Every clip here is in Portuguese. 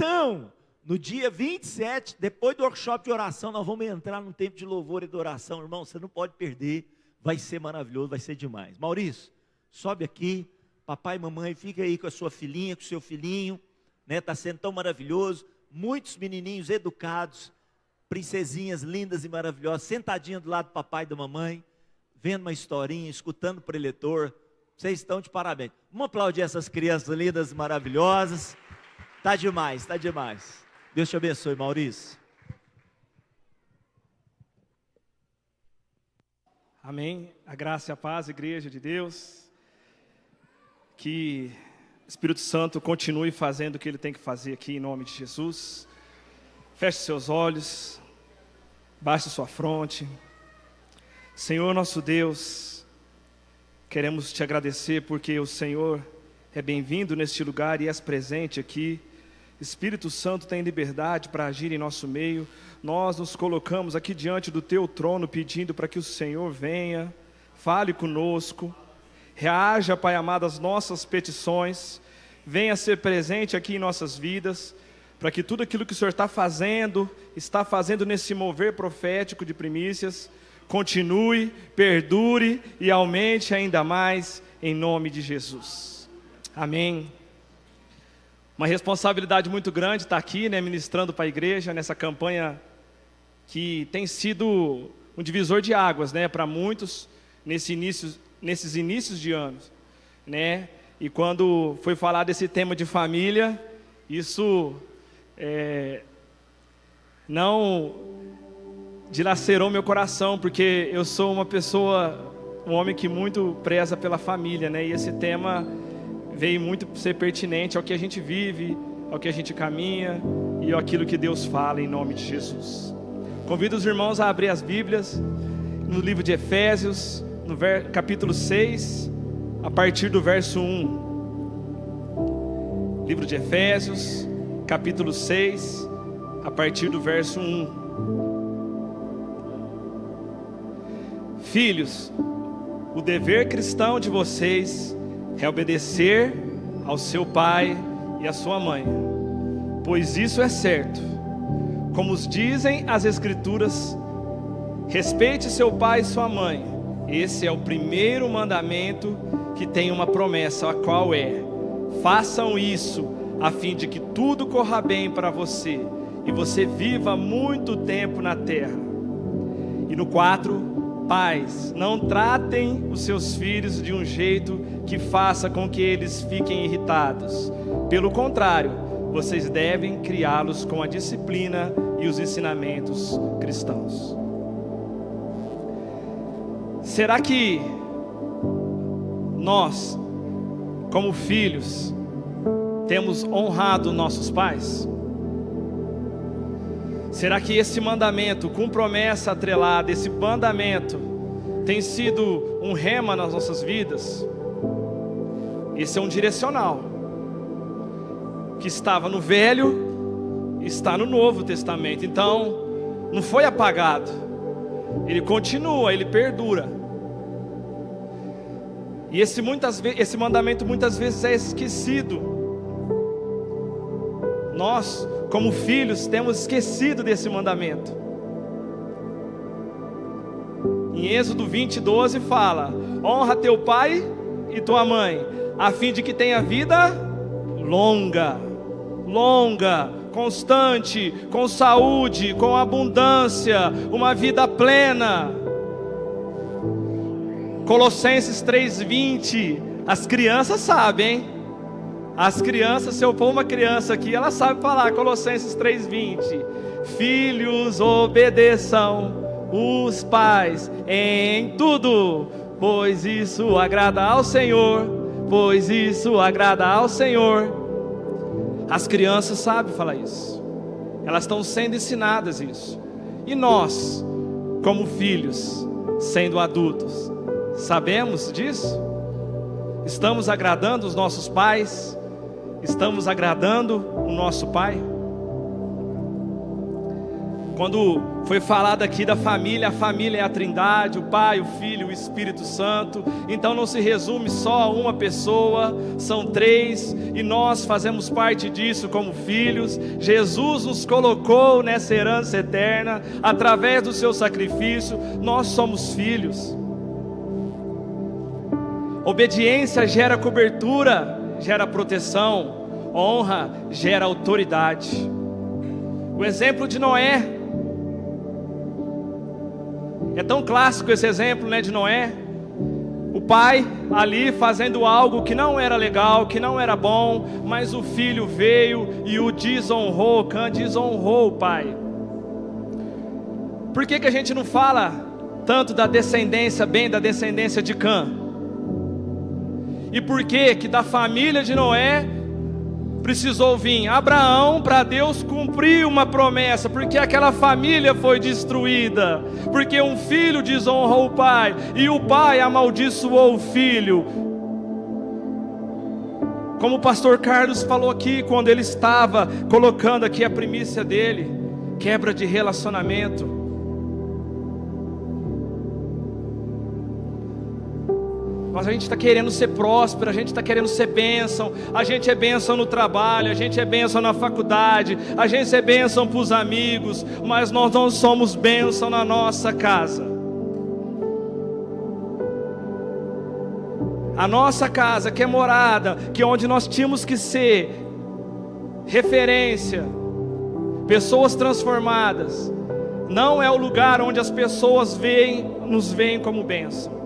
Então, no dia 27, depois do workshop de oração, nós vamos entrar num tempo de louvor e adoração, irmão, você não pode perder, vai ser maravilhoso, vai ser demais. Maurício, sobe aqui, papai e mamãe, fica aí com a sua filhinha, com o seu filhinho, né? Está sendo tão maravilhoso, muitos menininhos educados, princesinhas lindas e maravilhosas, sentadinhas do lado do papai e da mamãe, vendo uma historinha, escutando o preletor. Vocês estão de parabéns. Vamos aplaudir essas crianças lindas e maravilhosas. Está demais, está demais. Deus te abençoe, Maurício. Amém. A graça e a paz, igreja de Deus. Que o Espírito Santo continue fazendo o que Ele tem que fazer aqui em nome de Jesus. Feche seus olhos, baixe sua fronte. Senhor nosso Deus, queremos te agradecer porque o Senhor é bem-vindo neste lugar e és presente aqui. Espírito Santo tem liberdade para agir em nosso meio. Nós nos colocamos aqui diante do teu trono pedindo para que o Senhor venha, fale conosco, reaja, Pai amado, às nossas petições, venha ser presente aqui em nossas vidas, para que tudo aquilo que o Senhor está fazendo nesse mover profético de primícias, continue, perdure e aumente ainda mais, em nome de Jesus. Amém. Uma responsabilidade muito grande estar aqui, né, ministrando para a igreja, nessa campanha que tem sido um divisor de águas, né, para muitos, nesses inícios de anos, né, e quando foi falar desse tema de família, isso não dilacerou meu coração, porque eu sou um homem que muito preza pela família, né, e esse tema veio muito ser pertinente ao que a gente vive, ao que a gente caminha e àquilo que Deus fala em nome de Jesus. Convido os irmãos a abrir as Bíblias no livro de Efésios, no capítulo 6, a partir do verso 1. Livro de Efésios, capítulo 6, a partir do verso 1. Filhos, o dever cristão de vocês é obedecer ao seu pai e à sua mãe, pois isso é certo. Como os dizem as Escrituras, respeite seu pai e sua mãe. Esse é o primeiro mandamento que tem uma promessa, a qual é: façam isso a fim de que tudo corra bem para você e você viva muito tempo na terra. E no 4, pais, não tratem os seus filhos de um jeito que faça com que eles fiquem irritados. Pelo contrário, vocês devem criá-los com a disciplina e os ensinamentos cristãos. Será que nós, como filhos, temos honrado nossos pais? Será que esse mandamento, com promessa atrelada, esse mandamento tem sido um rema nas nossas vidas? Esse é um direcional que estava no Velho, está no Novo Testamento. Então, não foi apagado, ele continua, ele perdura. E esse mandamento muitas vezes é esquecido. Nós, como filhos, temos esquecido desse mandamento. Em Êxodo 20:12 fala: honra teu pai e tua mãe, a fim de que tenha vida longa, constante, com saúde, com abundância, uma vida plena. Colossenses 3:20, as crianças sabem, hein? As crianças, se eu pôr uma criança aqui, ela sabe falar Colossenses 3:20. Filhos, obedeçam os pais em tudo, pois isso agrada ao Senhor. As crianças sabem falar isso. Elas estão sendo ensinadas isso. E nós, como filhos, sendo adultos, sabemos disso? Estamos agradando os nossos pais? Estamos agradando o nosso pai? Quando foi falado aqui da família, a família é a Trindade, o Pai, o Filho, o Espírito Santo. Então não se resume só a uma pessoa, são três, e nós fazemos parte disso como filhos. Jesus nos colocou nessa herança eterna, através do seu sacrifício, nós somos filhos. Obediência gera cobertura, gera proteção, honra gera autoridade. O exemplo de Noé, é tão clássico esse exemplo, né, de Noé. O pai ali fazendo algo que não era legal, que não era bom, mas o filho veio e o desonrou. Cã desonrou o pai. Por que a gente não fala tanto da descendência, bem da descendência de Cã? E por que da família de Noé precisou vir Abraão para Deus cumprir uma promessa? Porque aquela família foi destruída, porque um filho desonrou o pai, e o pai amaldiçoou o filho. Como o pastor Carlos falou aqui, quando ele estava colocando aqui a primícia dele, quebra de relacionamento. Mas a gente está querendo ser próspero, a gente está querendo ser bênção. A gente é bênção no trabalho, a gente é bênção na faculdade, a gente é bênção para os amigos, mas nós não somos bênção na nossa casa. A nossa casa, que é morada, que é onde nós tínhamos que ser referência, pessoas transformadas, não é o lugar onde as pessoas nos veem como bênção.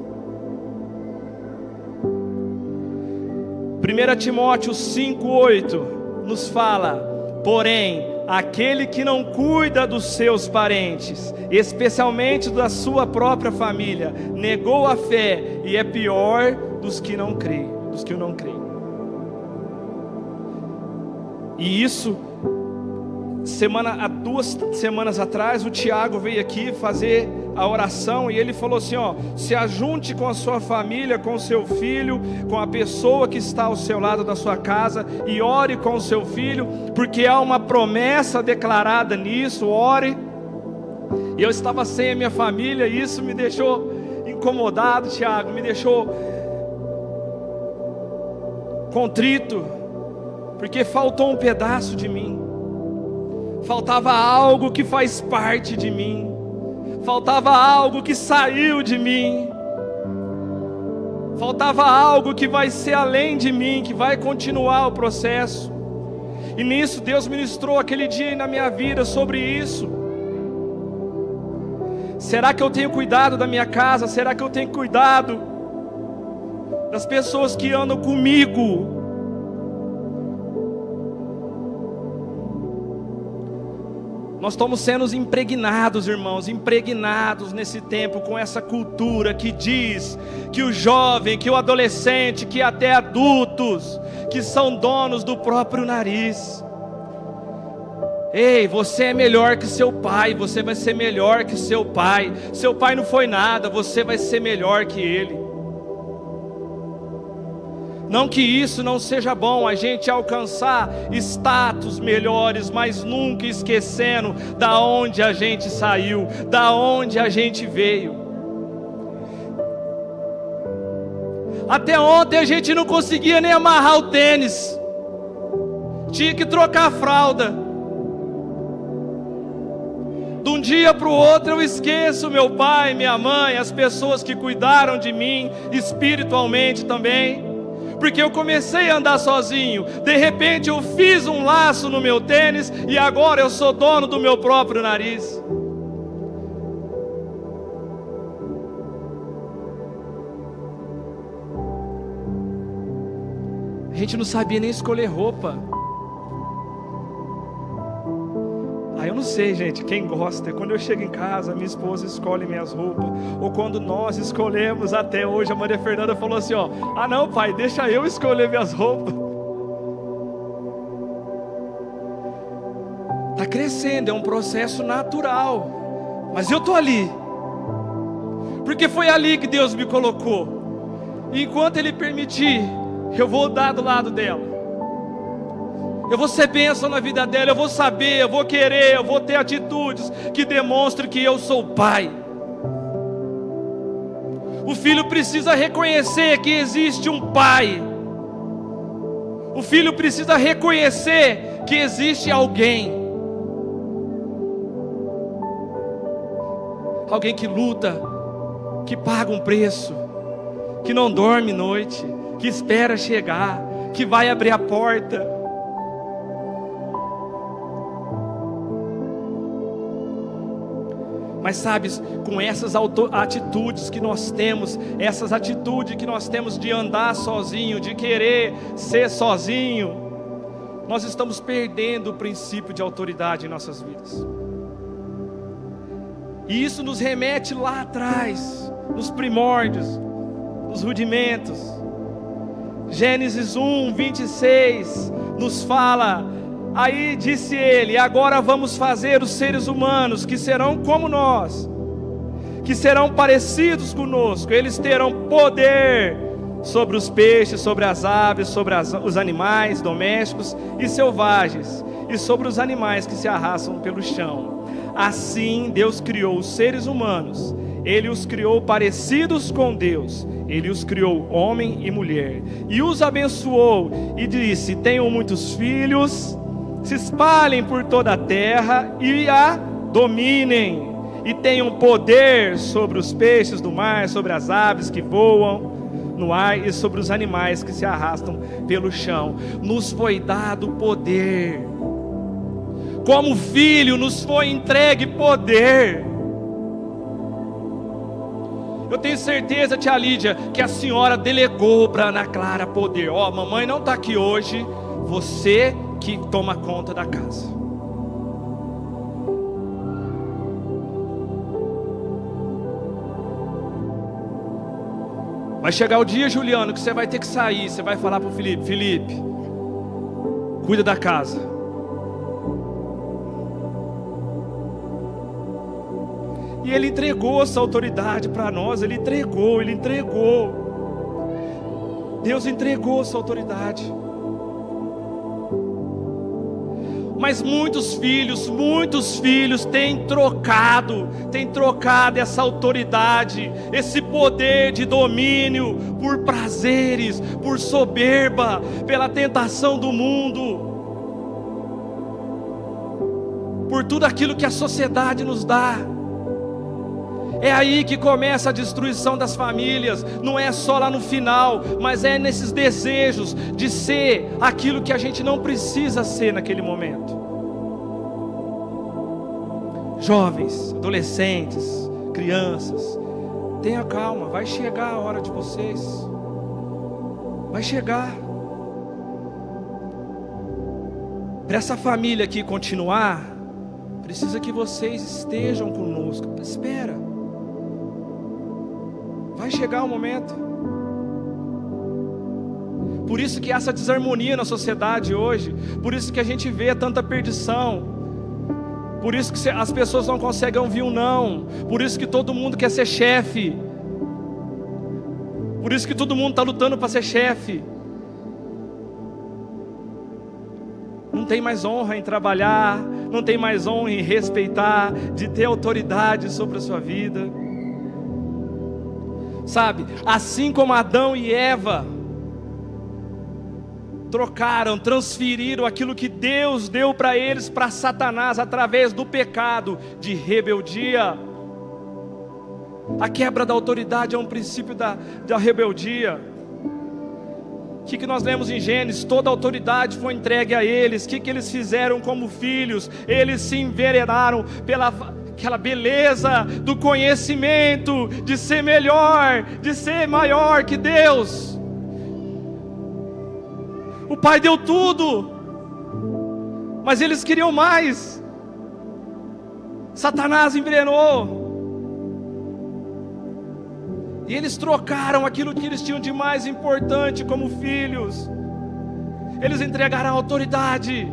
1 Timóteo 5,8 nos fala: porém, aquele que não cuida dos seus parentes, especialmente da sua própria família, negou a fé e é pior dos que não creem. E isso, há 2 semanas atrás, o Tiago veio aqui fazer a oração, e ele falou assim, se ajunte com a sua família, com o seu filho, com a pessoa que está ao seu lado da sua casa, e ore com o seu filho, porque há uma promessa declarada nisso. Ore. E eu estava sem a minha família, e isso me deixou incomodado, Tiago, me deixou contrito, porque faltou um pedaço de mim, faltava algo que faz parte de mim, faltava algo que saiu de mim, faltava algo que vai ser além de mim, que vai continuar o processo. E nisso Deus ministrou aquele dia na minha vida sobre isso. Será que eu tenho cuidado da minha casa? Será que eu tenho cuidado das pessoas que andam comigo? Nós estamos sendo impregnados, irmãos, impregnados nesse tempo com essa cultura que diz que o jovem, que o adolescente, que até adultos, que são donos do próprio nariz. Ei, você é melhor que seu pai, você vai ser melhor que seu pai. Seu pai não foi nada, você vai ser melhor que ele. Não que isso não seja bom, a gente alcançar status melhores, mas nunca esquecendo da onde a gente saiu, da onde a gente veio. Até ontem a gente não conseguia nem amarrar o tênis, tinha que trocar a fralda. De um dia para o outro eu esqueço meu pai, minha mãe, as pessoas que cuidaram de mim espiritualmente também, porque eu comecei a andar sozinho. De repente eu fiz um laço no meu tênis e agora eu sou dono do meu próprio nariz. A gente não sabia nem escolher roupa. Eu não sei, gente, quem gosta, quando eu chego em casa, minha esposa escolhe minhas roupas, ou quando nós escolhemos. Até hoje a Maria Fernanda falou assim, ah não pai, deixa eu escolher minhas roupas. Está crescendo, é um processo natural, mas eu estou ali, porque foi ali que Deus me colocou, e enquanto Ele permitir, eu vou dar do lado dela. Eu vou ser bênção na vida dela, eu vou saber, eu vou querer, eu vou ter atitudes que demonstrem que eu sou pai. O filho precisa reconhecer que existe um pai. O filho precisa reconhecer que existe alguém. Alguém que luta, que paga um preço, que não dorme noite, que espera chegar, que vai abrir a porta. Mas sabes, com essas atitudes que nós temos, essas atitudes que nós temos de andar sozinho, de querer ser sozinho, nós estamos perdendo o princípio de autoridade em nossas vidas. E isso nos remete lá atrás, nos primórdios, nos rudimentos. Gênesis 1, 26 nos fala: aí disse ele, agora vamos fazer os seres humanos que serão como nós, que serão parecidos conosco. Eles terão poder sobre os peixes, sobre as aves, sobre os animais domésticos e selvagens, e sobre os animais que se arrastam pelo chão. Assim Deus criou os seres humanos. Ele os criou parecidos com Deus. Ele os criou homem e mulher, e os abençoou e disse: tenham muitos filhos, se espalhem por toda a terra e a dominem, e tenham poder sobre os peixes do mar, sobre as aves que voam no ar e sobre os animais que se arrastam pelo chão. Nos foi dado poder. Como filho nos foi entregue poder. Eu tenho certeza, tia Lídia, que a senhora delegou para Ana Clara poder. Ó, mamãe não está aqui hoje, você que toma conta da casa. Vai chegar o dia, Juliano, que você vai ter que sair. Você vai falar para o Felipe: Felipe, cuida da casa. E ele entregou essa autoridade para nós. Ele entregou. Deus entregou essa autoridade. Mas muitos filhos têm trocado essa autoridade, esse poder de domínio por prazeres, por soberba, pela tentação do mundo, por tudo aquilo que a sociedade nos dá. É aí que começa a destruição das famílias. Não é só lá no final, mas é nesses desejos de ser aquilo que a gente não precisa ser naquele momento. Jovens, adolescentes, crianças, tenha calma, vai chegar a hora de vocês. Vai chegar. Para essa família aqui continuar, precisa que vocês estejam conosco. Espera. Vai chegar o momento. Por isso que há essa desarmonia na sociedade hoje. Por isso que a gente vê tanta perdição. Por isso que as pessoas não conseguem ouvir um não. Por isso que todo mundo quer ser chefe. Por isso que todo mundo está lutando para ser chefe. Não tem mais honra em trabalhar. Não tem mais honra em respeitar, de ter autoridade sobre a sua vida. Sabe, assim como Adão e Eva transferiram aquilo que Deus deu para eles, para Satanás, através do pecado de rebeldia. A quebra da autoridade é um princípio da rebeldia. O que nós lemos em Gênesis? Toda a autoridade foi entregue a eles. O que eles fizeram como filhos? Eles se enveredaram aquela beleza do conhecimento, de ser melhor, de ser maior que Deus. O Pai deu tudo, mas eles queriam mais. Satanás envenenou. E eles trocaram aquilo que eles tinham de mais importante como filhos. Eles entregaram a autoridade.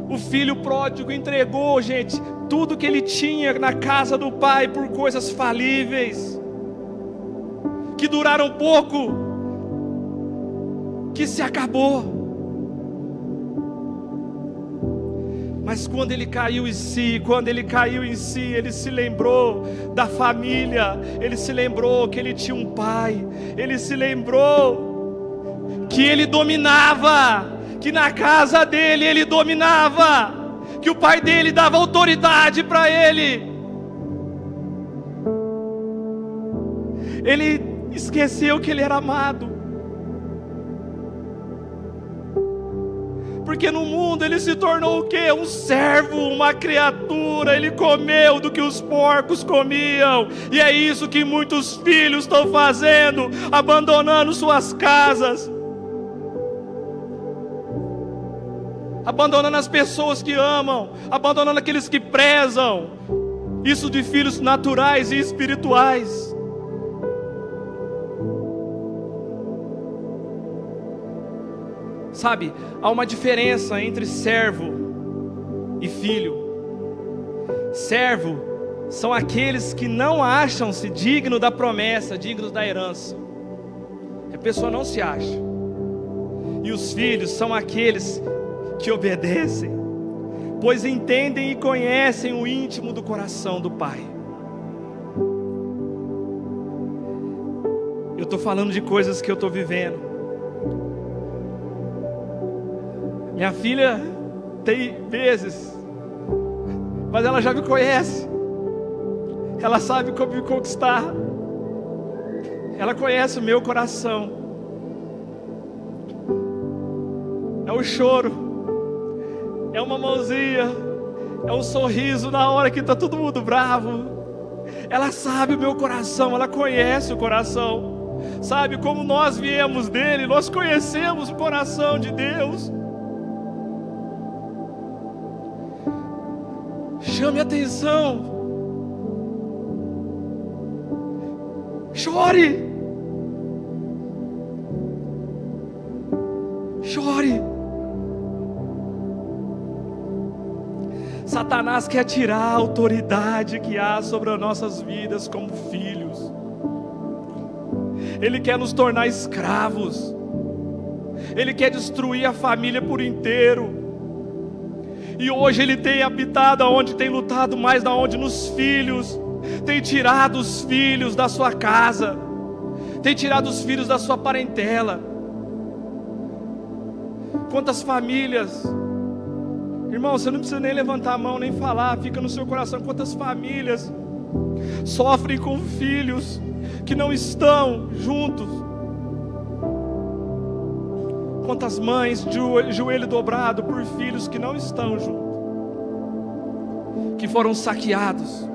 O filho pródigo entregou, gente, tudo que ele tinha na casa do pai por coisas falíveis, que duraram pouco. que se acabou. Mas quando ele caiu em si, ele se lembrou da família, ele se lembrou que ele tinha um pai, ele se lembrou que ele dominava, que na casa dele ele dominava, que o pai dele dava autoridade para ele. Ele esqueceu que ele era amado. Porque no mundo ele se tornou o quê? Um servo, uma criatura. Ele comeu do que os porcos comiam. E é isso que muitos filhos estão fazendo, abandonando suas casas, abandonando as pessoas que amam, abandonando aqueles que prezam. Isso de filhos naturais e espirituais. Sabe, há uma diferença entre servo e filho. Servo são aqueles que não acham-se dignos da promessa, dignos da herança. A pessoa não se acha. E os filhos são aqueles que obedecem, pois entendem e conhecem o íntimo do coração do Pai. Eu estou falando de coisas que eu estou vivendo. Minha filha tem meses, mas ela já me conhece. Ela sabe como me conquistar. Ela conhece o meu coração. É o choro, é uma mãozinha, é um sorriso na hora que está todo mundo bravo. Ela sabe o meu coração, ela conhece o coração. Sabe como nós viemos dele, nós conhecemos o coração de Deus. Chame atenção. Chore. Chore. Satanás quer tirar a autoridade que há sobre as nossas vidas como filhos. Ele quer nos tornar escravos. Ele quer destruir a família por inteiro. E hoje ele tem habitado aonde tem lutado mais aonde nos filhos. Tem tirado os filhos da sua casa. Tem tirado os filhos da sua parentela. Quantas famílias, irmão, você não precisa nem levantar a mão nem falar, fica no seu coração. Quantas famílias sofrem com filhos que não estão juntos? Quantas mães de joelho dobrado por filhos que não estão juntos, que foram saqueados.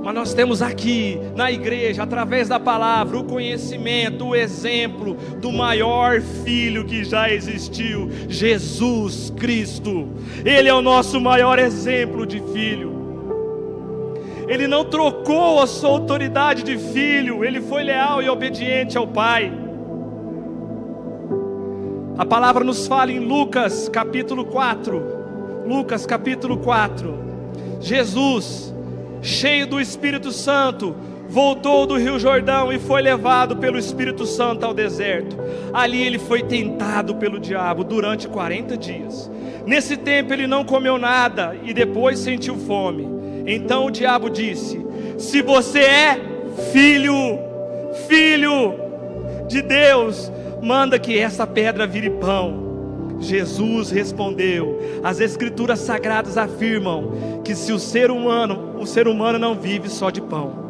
Mas nós temos aqui na igreja, através da palavra, o conhecimento, o exemplo do maior filho que já existiu, Jesus Cristo. Ele é o nosso maior exemplo de filho. Ele não trocou a sua autoridade de filho, ele foi leal e obediente ao Pai. A palavra nos fala em Lucas capítulo 4. Lucas capítulo 4. Jesus, cheio do Espírito Santo, voltou do Rio Jordão e foi levado pelo Espírito Santo ao deserto. Ali ele foi tentado pelo diabo durante 40 dias. Nesse tempo ele não comeu nada e depois sentiu fome. Então o diabo disse: se você é filho de Deus, manda que essa pedra vire pão. Jesus respondeu: as escrituras sagradas afirmam que se o ser humano não vive só de pão.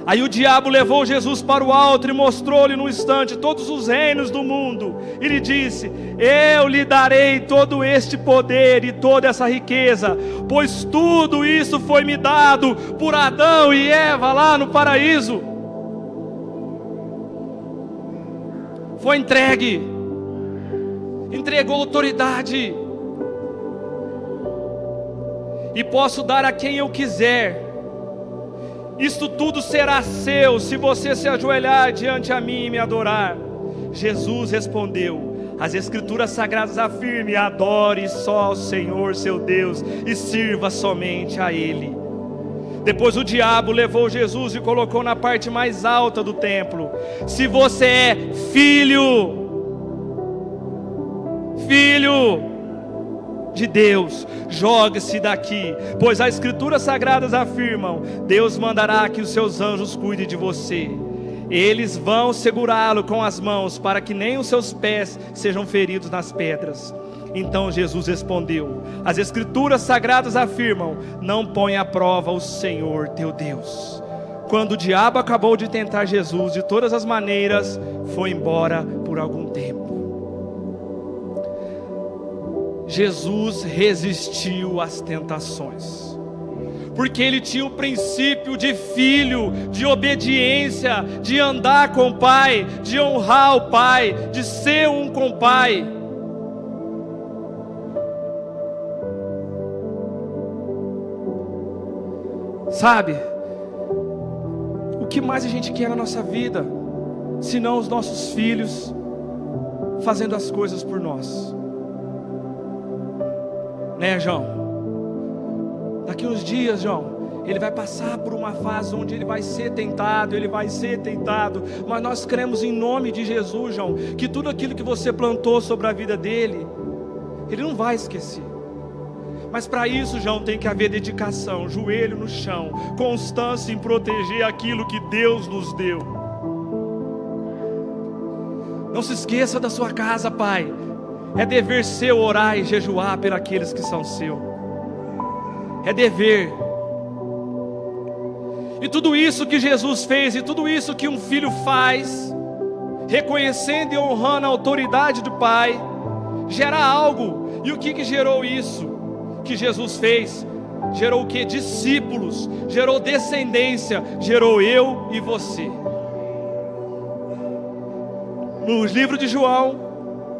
Aí o diabo levou Jesus para o alto e mostrou-lhe num instante todos os reinos do mundo. E lhe disse: eu lhe darei todo este poder e toda essa riqueza, pois tudo isso foi me dado por Adão e Eva lá no paraíso. Foi entregue, entregou autoridade, e posso dar a quem eu quiser. Isto tudo será seu, se você se ajoelhar diante a mim e me adorar. Jesus respondeu: as escrituras sagradas afirmam: adore só ao Senhor seu Deus e sirva somente a Ele. Depois o diabo levou Jesus e colocou na parte mais alta do templo. Se você é filho, Filho de Deus, jogue-se daqui, pois as Escrituras Sagradas afirmam: Deus mandará que os seus anjos cuidem de você. Eles vão segurá-lo com as mãos, para que nem os seus pés sejam feridos nas pedras. Então Jesus respondeu: as Escrituras Sagradas afirmam: não põe à prova o Senhor teu Deus. Quando o diabo acabou de tentar Jesus de todas as maneiras, foi embora por algum tempo. Jesus resistiu às tentações, porque ele tinha o princípio de filho, de obediência, de andar com o Pai, de honrar o Pai, de ser um com o Pai. Sabe, o que mais a gente quer na nossa vida, senão os nossos filhos fazendo as coisas por nós? Né, João? Daqui uns dias, João, ele vai passar por uma fase onde ele vai ser tentado, mas nós cremos em nome de Jesus, João, que tudo aquilo que você plantou sobre a vida dele, ele não vai esquecer. Mas para isso, João, tem que haver dedicação, joelho no chão, constância em proteger aquilo que Deus nos deu. Não se esqueça da sua casa, pai. É dever seu orar e jejuar por aqueles que são seus. É dever. E tudo isso que Jesus fez, e tudo isso que um filho faz, reconhecendo e honrando a autoridade do Pai, gera algo. E o que gerou isso que Jesus fez? Gerou o que? Discípulos, gerou descendência, gerou eu e você. No livro de João,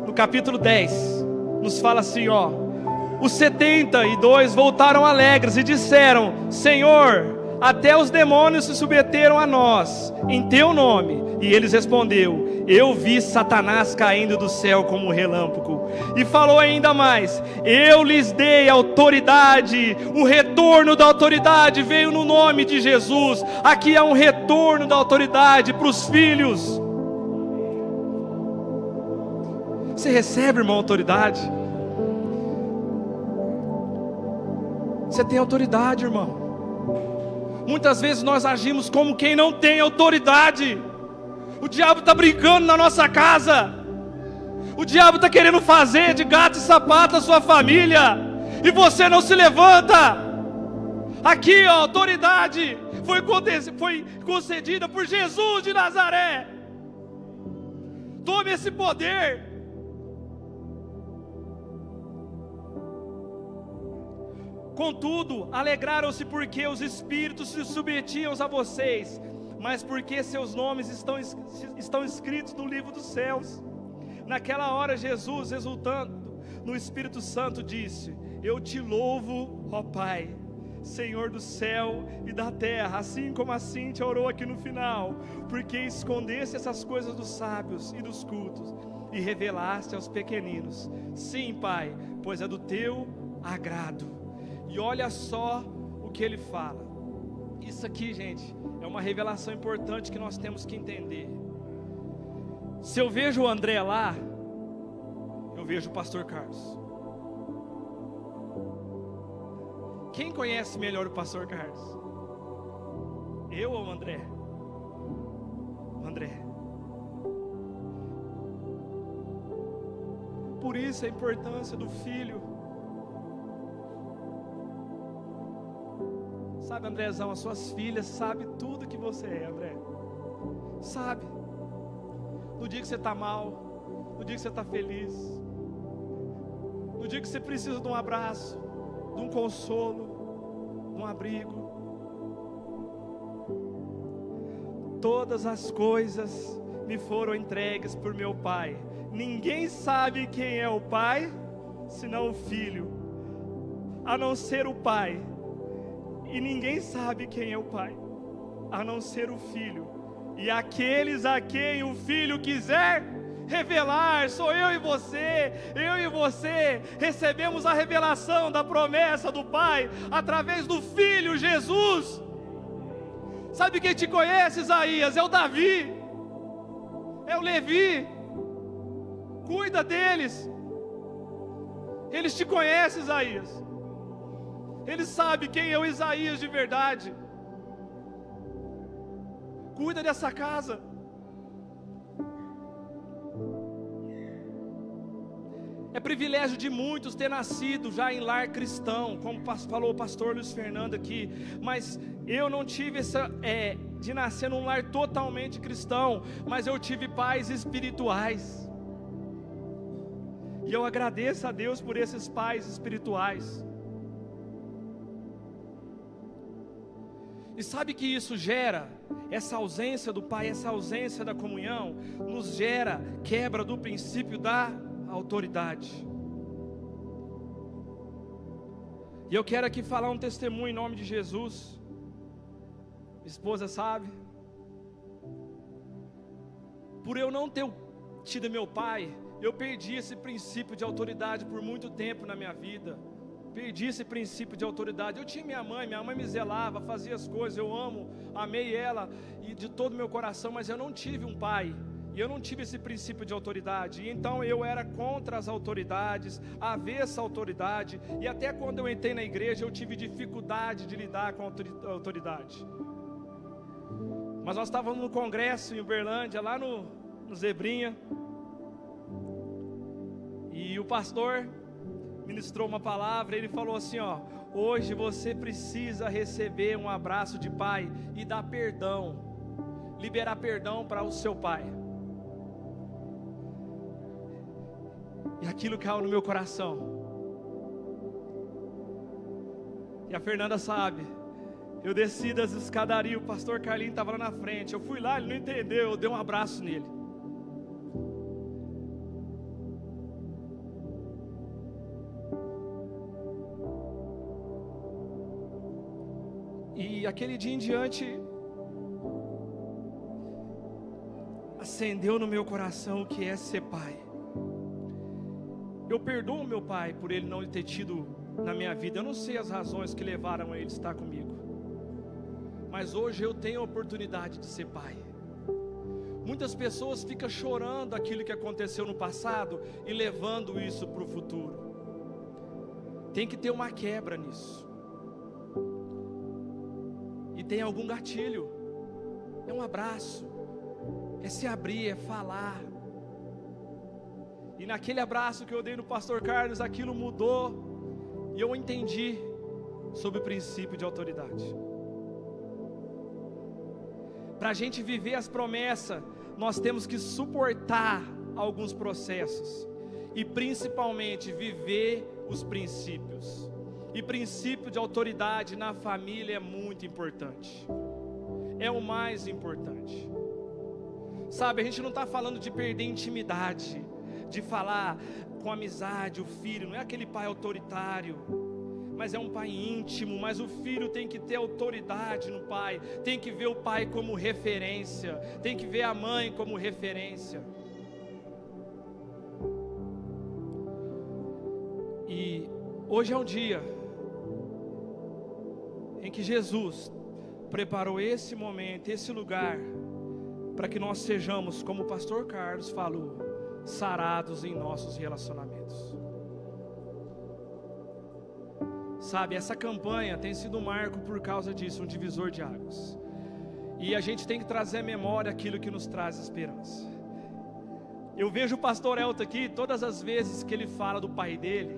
no capítulo 10, nos fala assim, ó: os 72 voltaram alegres e disseram: Senhor, até os demônios se submeteram a nós, em teu nome. E eles respondeu: eu vi Satanás caindo do céu como um relâmpago. E falou ainda mais: eu lhes dei autoridade. O retorno da autoridade veio no nome de Jesus. Aqui há um retorno da autoridade para os filhos. Você recebe, irmão, autoridade? Você tem autoridade, irmão. Muitas vezes nós agimos como quem não tem autoridade. O diabo está brincando na nossa casa. O diabo está querendo fazer de gato e sapato a sua família, e você não se levanta. Aqui, ó, a autoridade foi concedida por Jesus de Nazaré. Tome esse poder. Contudo, alegraram-se porque os espíritos se submetiam a vocês, mas porque seus nomes estão escritos no livro dos céus. Naquela hora Jesus, exultando no Espírito Santo, disse: eu te louvo, ó Pai, Senhor do céu e da terra, assim como a Cíntia orou aqui no final, porque escondeste essas coisas dos sábios e dos cultos e revelaste aos pequeninos. Sim, Pai, pois é do teu agrado. E olha só o que ele fala. Isso aqui, gente, é uma revelação importante que nós temos que entender. Se eu vejo o André lá, eu vejo o pastor Carlos. Quem conhece melhor o pastor Carlos? Eu ou o André? O André. Por isso a importância do filho. Sabe, Andrezão, as suas filhas sabem tudo que você é, André. Sabe. No dia que você está mal, no dia que você está feliz, no dia que você precisa de um abraço, de um consolo, de um abrigo. Todas as coisas me foram entregues por meu Pai. Ninguém sabe quem é o Pai, senão o Filho, a não ser o Pai. E ninguém sabe quem é o Pai, a não ser o Filho, e aqueles a quem o Filho quiser revelar. Sou eu e você recebemos a revelação da promessa do Pai, através do Filho Jesus. Sabe quem te conhece, Isaías? É o Davi, é o Levi. Cuida deles, Eles te conhecem, Isaías. Eles sabem quem é o Isaías de verdade. Cuida dessa casa. É privilégio de muitos ter nascido já em lar cristão, como falou o pastor Luiz Fernando aqui, mas eu não tive de nascer num lar totalmente cristão, mas eu tive pais espirituais, e eu agradeço a Deus por esses pais espirituais. E sabe que isso gera, essa ausência do pai, essa ausência da comunhão, nos gera quebra do princípio da autoridade. E eu quero aqui falar um testemunho em nome de Jesus. Minha esposa sabe. Por eu não ter tido meu pai, eu perdi esse princípio de autoridade por muito tempo na minha vida. Perdi esse princípio de autoridade. Eu tinha minha mãe me zelava, fazia as coisas, eu amei ela e de todo o meu coração, mas eu não tive um pai. E eu não tive esse princípio de autoridade, e então eu era contra as autoridades, avessa à autoridade, e até quando eu entrei na igreja eu tive dificuldade de lidar com a autoridade. Mas nós estávamos no congresso em Uberlândia, lá no Zebrinha, e o pastor ministrou uma palavra, ele falou assim, hoje você precisa receber um abraço de pai e dar perdão, liberar perdão para o seu pai. E aquilo caiu no meu coração. E a Fernanda sabe, eu desci das escadarias, o pastor Carlinhos estava lá na frente, eu fui lá, ele não entendeu, eu dei um abraço nele. E aquele dia em diante, acendeu no meu coração o que é ser pai. Eu perdoo meu pai por ele não ter tido na minha vida. Eu não sei as razões que levaram a ele estar comigo, mas hoje eu tenho a oportunidade de ser pai. Muitas pessoas ficam chorando aquilo que aconteceu no passado e levando isso para o futuro. Tem que ter uma quebra nisso. E tem algum gatilho. É um abraço, é se abrir, é falar. E naquele abraço que eu dei no pastor Carlos, aquilo mudou, e eu entendi sobre o princípio de autoridade. Para a gente viver as promessas, nós temos que suportar alguns processos, e principalmente viver os princípios. E princípio de autoridade na família é muito importante, é o mais importante. Sabe, a gente não está falando de perder intimidade, de falar com amizade, o filho, não é aquele pai autoritário, mas é um pai íntimo. Mas o filho tem que ter autoridade no pai, tem que ver o pai como referência, tem que ver a mãe como referência. E hoje é um dia em que Jesus preparou esse momento, esse lugar, para que nós sejamos, como o pastor Carlos falou, sarados em nossos relacionamentos. Sabe, essa campanha tem sido um marco por causa disso, um divisor de águas. E a gente tem que trazer à memória aquilo que nos traz esperança. Eu vejo o pastor Elton aqui, todas as vezes que ele fala do pai dele,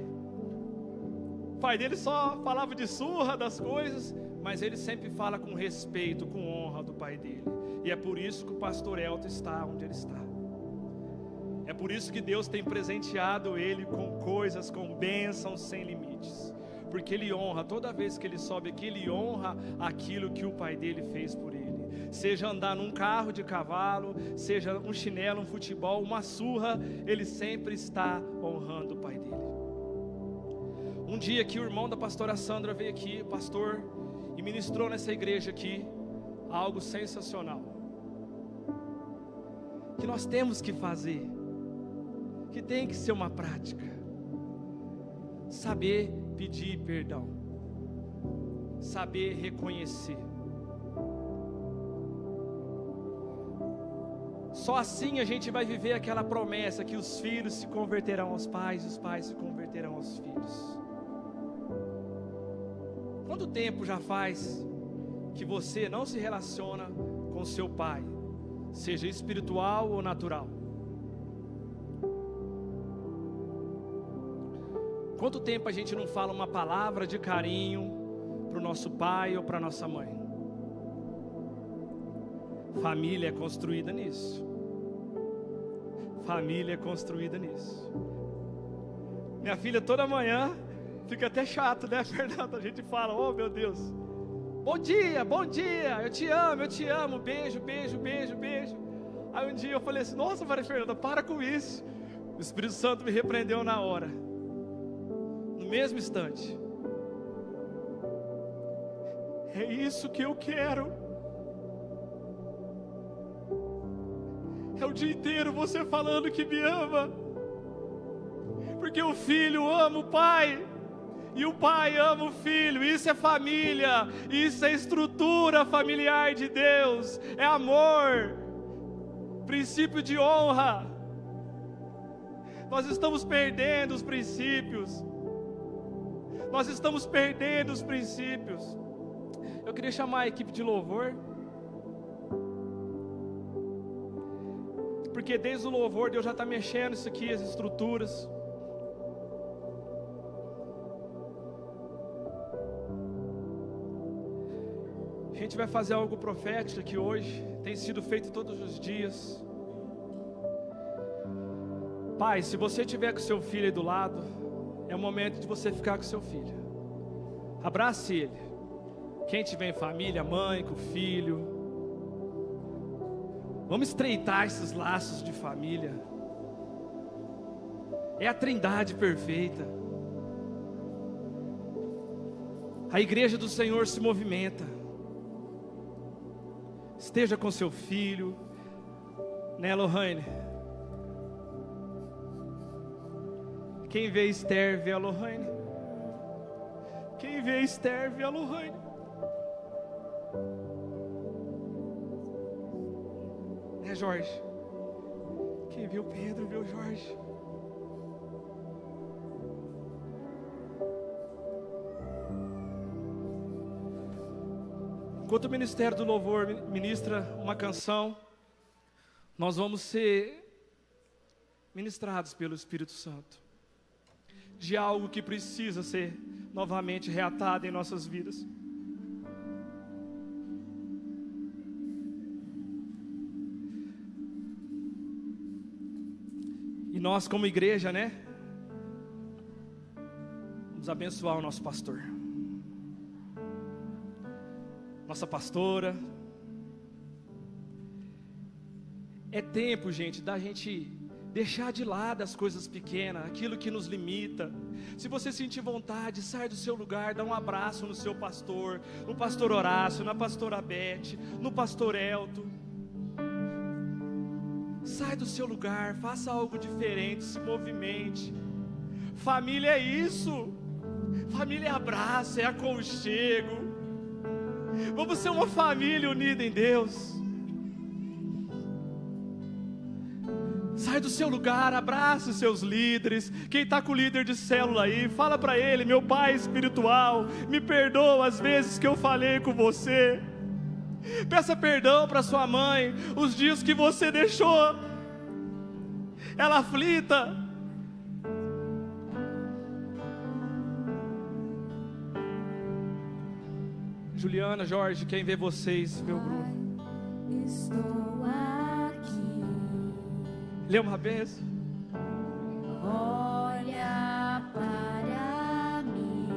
o pai dele só falava de surra das coisas, mas ele sempre fala com respeito, com honra do pai dele. E é por isso que o pastor Elton está onde ele está. É por isso que Deus tem presenteado ele com coisas, com bênçãos sem limites. Porque ele honra, toda vez que ele sobe aqui, ele honra aquilo que o pai dele fez por ele. Seja andar num carro de cavalo, seja um chinelo, um futebol, uma surra, ele sempre está honrando o pai dele. Um dia que o irmão da pastora Sandra veio aqui, pastor, e ministrou nessa igreja aqui, algo sensacional. Que nós temos que fazer, que tem que ser uma prática. Saber pedir perdão, saber reconhecer. Só assim a gente vai viver aquela promessa que os filhos se converterão aos pais, os pais se converterão aos filhos. Quanto tempo já faz que você não se relaciona com seu pai, seja espiritual ou natural? Quanto tempo a gente não fala uma palavra de carinho para o nosso pai ou para a nossa mãe? Família é construída nisso. Família é construída nisso. Minha filha toda manhã, fica até chato, né, Fernanda? A gente fala, oh meu Deus, bom dia, eu te amo, beijo, beijo, beijo, beijo. Aí um dia eu falei assim, nossa Maria Fernanda, para com isso. O Espírito Santo me repreendeu na hora, no mesmo instante. É isso que eu quero. É o dia inteiro você falando que me ama, porque o filho ama o pai, e o pai ama o filho. Isso é família, isso é estrutura familiar de Deus, é amor, princípio de honra. Nós estamos perdendo os princípios, nós estamos perdendo os princípios. Eu queria chamar a equipe de louvor, porque desde o louvor Deus já está mexendo isso aqui, as estruturas. A gente vai fazer algo profético aqui hoje, tem sido feito todos os dias. Pai, se você estiver com seu filho aí do lado, é o momento de você ficar com seu filho. Abrace ele. Quem tiver em família, mãe, com o filho. Vamos estreitar esses laços de família. É a trindade perfeita. A igreja do Senhor se movimenta. Esteja com seu filho, né, Lohane? Quem vê Esther vê a Lohane. Quem vê Esther vê a Lohane. Né, Jorge? Quem vê o Pedro vê o Jorge. Enquanto o Ministério do Louvor ministra uma canção, nós vamos ser ministrados pelo Espírito Santo de algo que precisa ser novamente reatado em nossas vidas. E nós como igreja, né, vamos abençoar o nosso pastor, nossa pastora. É tempo, gente, da gente deixar de lado as coisas pequenas, aquilo que nos limita. Se você sentir vontade, sai do seu lugar, dá um abraço no seu pastor, no pastor Horácio, na pastora Beth, no pastor Elton. Sai do seu lugar, faça algo diferente, se movimente. Família é isso. Família é abraço, é aconchego. Vamos ser uma família unida em Deus. Sai do seu lugar, abraça os seus líderes. Quem está com o líder de célula aí, fala para ele: meu pai espiritual, me perdoa as vezes que eu falei com você. Peça perdão para sua mãe, os dias que você deixou ela aflita. Juliana, Jorge, quem vê vocês, vê o Bruno. Estou aqui. Lê uma vez. Olha para mim.